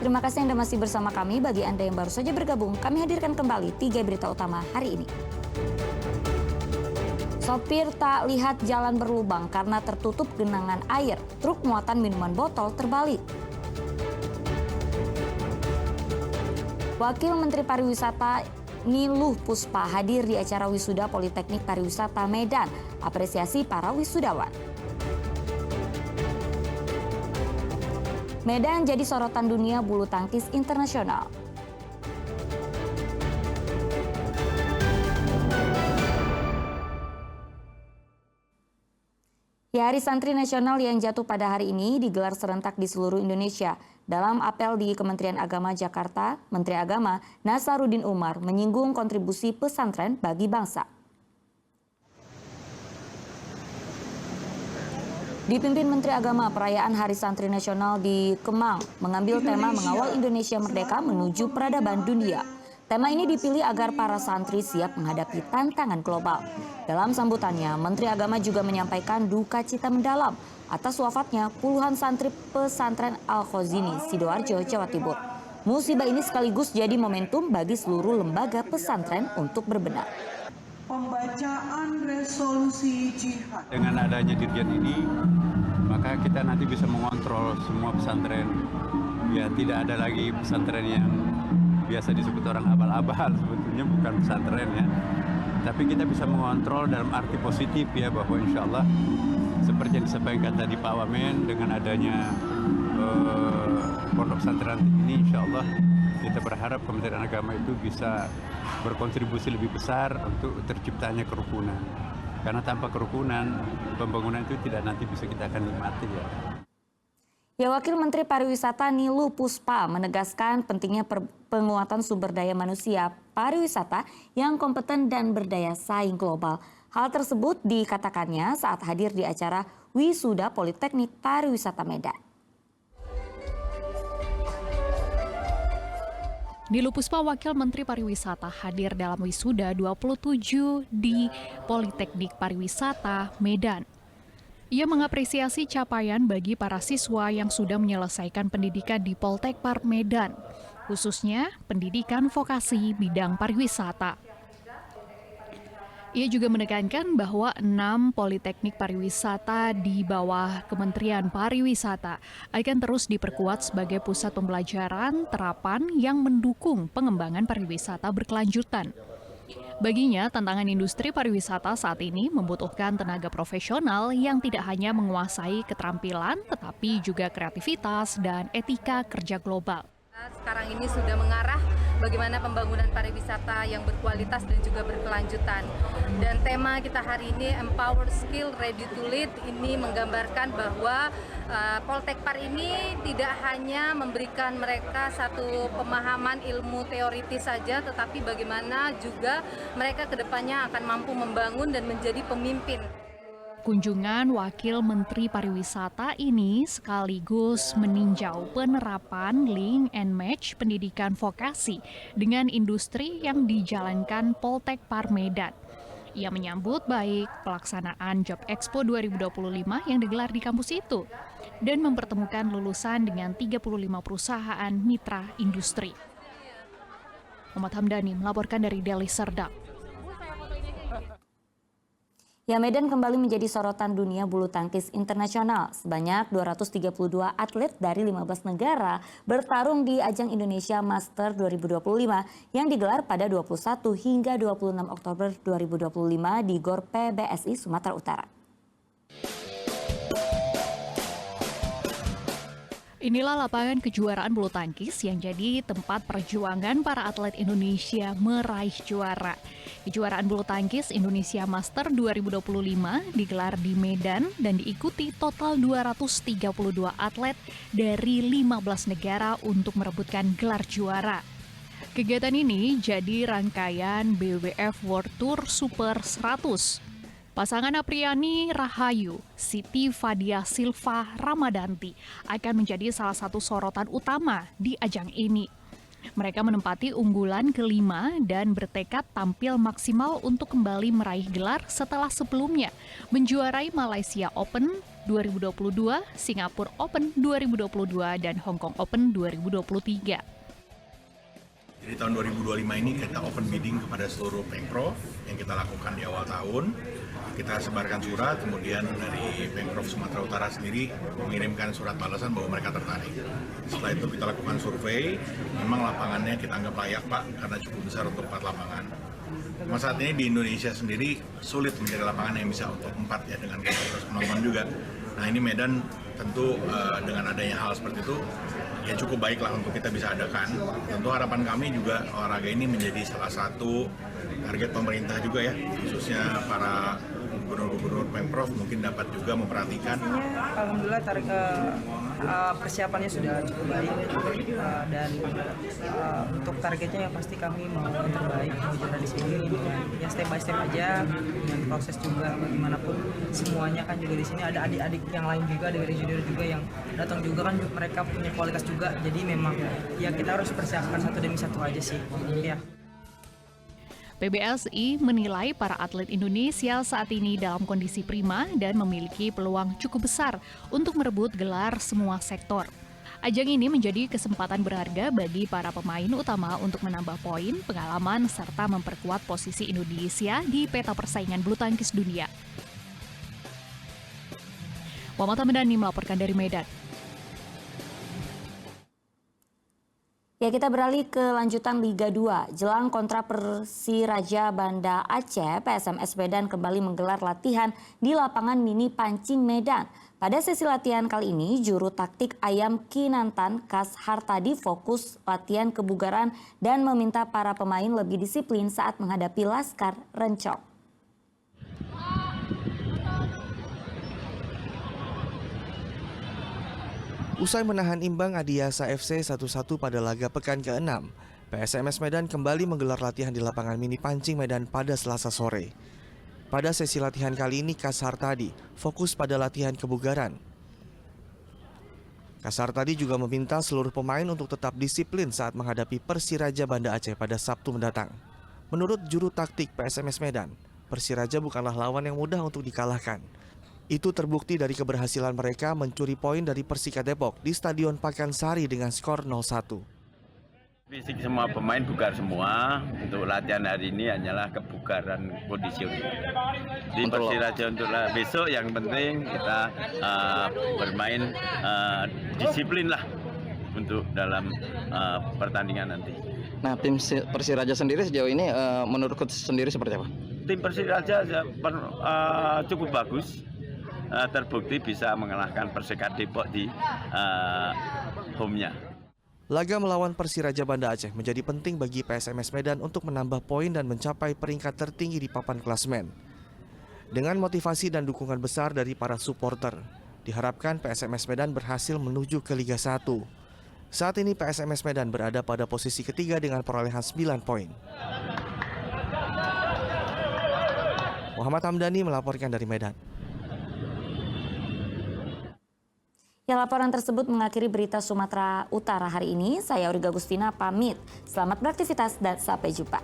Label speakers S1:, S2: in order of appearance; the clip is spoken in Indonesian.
S1: Terima kasih Anda masih bersama kami. Bagi Anda yang baru saja bergabung, kami hadirkan kembali 3 berita utama hari ini. Sopir tak lihat jalan berlubang karena tertutup genangan air. Truk muatan minuman botol terbalik. Wakil Menteri Pariwisata Niluh Puspa hadir di acara wisuda Politeknik Pariwisata Medan. Apresiasi para wisudawan. Medan jadi sorotan dunia bulu tangkis internasional. Ya, Hari Santri Nasional yang jatuh pada hari ini digelar serentak di seluruh Indonesia. Dalam apel di Kementerian Agama Jakarta, Menteri Agama Nasaruddin Umar menyinggung kontribusi pesantren bagi bangsa. Dipimpin Menteri Agama, perayaan Hari Santri Nasional di Kemang mengambil tema mengawal Indonesia merdeka menuju peradaban dunia. Tema ini dipilih agar para santri siap menghadapi tantangan global. Dalam sambutannya, Menteri Agama juga menyampaikan duka cita mendalam atas wafatnya puluhan santri pesantren Al-Khazini, Sidoarjo, Jawa Timur. Musibah ini sekaligus jadi momentum bagi seluruh lembaga pesantren untuk berbenah.
S2: Pembacaan resolusi jihad.
S3: Dengan adanya dirjen ini, maka kita nanti bisa mengontrol semua pesantren. Ya, tidak ada lagi pesantren yang biasa disebut orang abal-abal, sebetulnya bukan pesantren ya. Tapi kita bisa mengontrol dalam arti positif ya, bahwa insya Allah seperti yang disampaikan tadi Pak Wamen, dengan adanya pondok pesantren ini insya Allah kita berharap Kementerian Agama itu bisa berkontribusi lebih besar untuk terciptanya kerukunan. Karena tanpa kerukunan, pembangunan itu tidak nanti bisa kita akan nikmati ya.
S1: Ya, Wakil Menteri Pariwisata Niluh Puspa menegaskan pentingnya penguatan sumber daya manusia pariwisata yang kompeten dan berdaya saing global. Hal tersebut dikatakannya saat hadir di acara wisuda Politeknik Pariwisata Medan.
S4: Niluh Puspa, Wakil Menteri Pariwisata, hadir dalam wisuda 27 di Politeknik Pariwisata Medan. Ia mengapresiasi capaian bagi para siswa yang sudah menyelesaikan pendidikan di Poltek Par Medan, khususnya pendidikan vokasi bidang pariwisata. Ia juga menekankan bahwa 6 Politeknik Pariwisata di bawah Kementerian Pariwisata akan terus diperkuat sebagai pusat pembelajaran terapan yang mendukung pengembangan pariwisata berkelanjutan. Baginya, tantangan industri pariwisata saat ini membutuhkan tenaga profesional yang tidak hanya menguasai keterampilan, tetapi juga kreativitas dan etika kerja global.
S5: Sekarang ini sudah mengarah bagaimana pembangunan pariwisata yang berkualitas dan juga berkelanjutan. Dan tema kita hari ini, Empower Skill Ready to Lead, ini menggambarkan bahwa Poltek Par ini tidak hanya memberikan mereka satu pemahaman ilmu teoritis saja, tetapi bagaimana juga mereka kedepannya akan mampu membangun dan menjadi pemimpin.
S4: Kunjungan Wakil Menteri Pariwisata ini sekaligus meninjau penerapan link and match pendidikan vokasi dengan industri yang dijalankan Poltek Par Medan. Ia menyambut baik pelaksanaan Job Expo 2025 yang digelar di kampus itu dan mempertemukan lulusan dengan 35 perusahaan mitra industri. Muhammad Hamdani melaporkan dari Deli Serdang.
S1: Ya, Medan kembali menjadi sorotan dunia bulu tangkis internasional. Sebanyak 232 atlet dari 15 negara bertarung di ajang Indonesia Master 2025 yang digelar pada 21 hingga 26 Oktober 2025 di GOR PBSI Sumatera Utara.
S4: Inilah lapangan kejuaraan bulu tangkis yang jadi tempat perjuangan para atlet Indonesia meraih juara. Kejuaraan bulu tangkis Indonesia Master 2025 digelar di Medan dan diikuti total 232 atlet dari 15 negara untuk merebutkan gelar juara. Kegiatan ini jadi rangkaian BWF World Tour Super 100. Pasangan Apriani Rahayu, Siti Fadia Silva Ramadanti akan menjadi salah satu sorotan utama di ajang ini. Mereka menempati unggulan kelima dan bertekad tampil maksimal untuk kembali meraih gelar setelah sebelumnya menjuarai Malaysia Open 2022, Singapura Open 2022, dan Hong Kong Open 2023.
S6: Jadi tahun 2025 ini kita open bidding kepada seluruh Pemprov yang kita lakukan di awal tahun. Kita sebarkan surat, kemudian dari Pemprov Sumatera Utara sendiri mengirimkan surat balasan bahwa mereka tertarik. Setelah itu kita lakukan survei, memang lapangannya kita anggap layak Pak, karena cukup besar untuk 4 lapangan. Cuma saat ini di Indonesia sendiri sulit mencari lapangan yang bisa untuk 4 ya, dengan kapasitas penonton juga. Nah ini Medan tentu dengan adanya hal seperti itu ya cukup baiklah untuk kita bisa adakan. Tentu harapan kami juga olahraga ini menjadi salah satu target pemerintah juga ya, khususnya para gubernur-gubernur Pemprov mungkin dapat juga memperhatikan.
S7: Alhamdulillah persiapannya sudah cukup baik dan untuk targetnya yang pasti kami mau yang terbaik berjalan di sini ya step by step aja dengan proses juga bagaimanapun semuanya kan juga di sini ada adik-adik yang lain juga dari junior juga yang datang juga kan mereka punya kualitas juga jadi memang ya kita harus persiapkan satu demi satu aja sih ya.
S4: PBSI menilai para atlet Indonesia saat ini dalam kondisi prima dan memiliki peluang cukup besar untuk merebut gelar semua sektor. Ajang ini menjadi kesempatan berharga bagi para pemain utama untuk menambah poin, pengalaman, serta memperkuat posisi Indonesia di peta persaingan bulu tangkis dunia. Muhammad Hamdani melaporkan dari Medan.
S1: Ya, kita beralih ke lanjutan Liga 2. Jelang kontrak Persiraja Banda Aceh, PSMS Medan kembali menggelar latihan di lapangan mini Pancing Medan. Pada sesi latihan kali ini, juru taktik Ayam Kinantan Kas Hartadi fokus latihan kebugaran dan meminta para pemain lebih disiplin saat menghadapi Laskar Rencong.
S8: Usai menahan imbang Adiasa FC 1-1 pada laga pekan ke-6, PSMS Medan kembali menggelar latihan di lapangan mini Pancing Medan pada Selasa sore. Pada sesi latihan kali ini, Kas Hartadi fokus pada latihan kebugaran. Kas Hartadi juga meminta seluruh pemain untuk tetap disiplin saat menghadapi Persiraja Banda Aceh pada Sabtu mendatang. Menurut juru taktik PSMS Medan, Persiraja bukanlah lawan yang mudah untuk dikalahkan. Itu terbukti dari keberhasilan mereka mencuri poin dari Persika Depok di Stadion Pakansari dengan skor 0-1.
S9: Fisik semua pemain bugar semua. Untuk latihan hari ini hanyalah kebugaran kondisi. Di Persiraja untuk besok yang penting kita bermain disiplin lah untuk dalam pertandingan nanti.
S10: Nah, tim Persiraja sendiri sejauh ini menurut coach sendiri seperti apa?
S9: Tim Persiraja cukup bagus. Terbukti bisa mengalahkan Persika Depok di home-nya.
S8: Laga melawan Persiraja Banda Aceh menjadi penting bagi PSMS Medan untuk menambah poin dan mencapai peringkat tertinggi di papan klasemen. Dengan motivasi dan dukungan besar dari para supporter, diharapkan PSMS Medan berhasil menuju ke Liga 1. Saat ini PSMS Medan berada pada posisi ketiga dengan perolehan 9 poin. Muhammad Hamdani melaporkan dari Medan.
S1: Ya, laporan tersebut mengakhiri berita Sumatera Utara hari ini. Saya Auriga Gustina pamit. Selamat beraktivitas dan sampai jumpa.